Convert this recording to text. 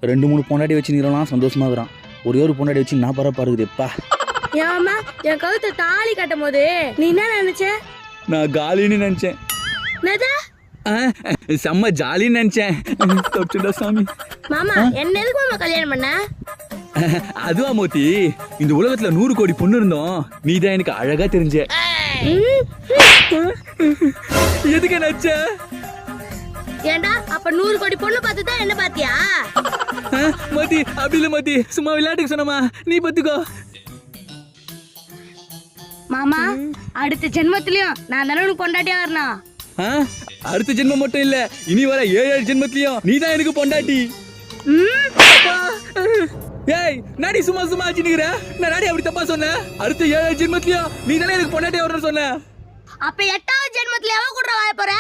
2 3 பொண்டாட்டி வச்சு நீலாம் சந்தோஷமா இருக்கிறான். ஒரே ஒரு பொண்டாட்டி வச்சு நான் பரப்பா இருக்குதுப்பா. ஏமா என் கழுத்தை தாலி கட்டும் போது நீ என்ன நினைச்ச? நான் காலின்னு நினைச்சேன். என்னது? செம்ம ஜாலின்னு நினைச்சேன். தொட்டுடா சாமி. மாமா என்ன எதுக்கு மாமா கல்யாணம் பண்ண? அதுவா மோத்தி, இந்த உலகத்துல 100 கோடி பொண்ணு இருந்தோம், நீதான் எனக்கு அழகா தெரிஞ்ச. எதுக்கு நச்ச? ஏண்டா அப்ப 100 கோடி பொண்ணு பார்த்துதான் என்ன பாத்தியா? மோத்தி அப்படி இல்ல மோத்தி, சும்மா விளையாட்டுக்கு சொன்னமா, நீ பத்துக்கோ. மாமா அடுத்த ஜென்மத்திலயும் நான் தானே உனக்கு பொண்டாட்டியா வரணும். அடுத்த ஜென்மம் மட்டும் இல்ல, இனி வர 7 ஜென்மத்திலயும் நீதான் எனக்கு பொண்டாட்டி. ஏய் நாடி சும்மா சும்மா ஆச்சுனுக்குற, நான் நாடி அப்படி தப்பா சொன்னேன்? அடுத்த 7 ஜென்மத்திலயும் நீ தானே எனக்கு பொண்டாட்டி வரணும்னு சொன்ன. அப்ப 8வது ஜென்மத்துல எவ கூட வாழ போற?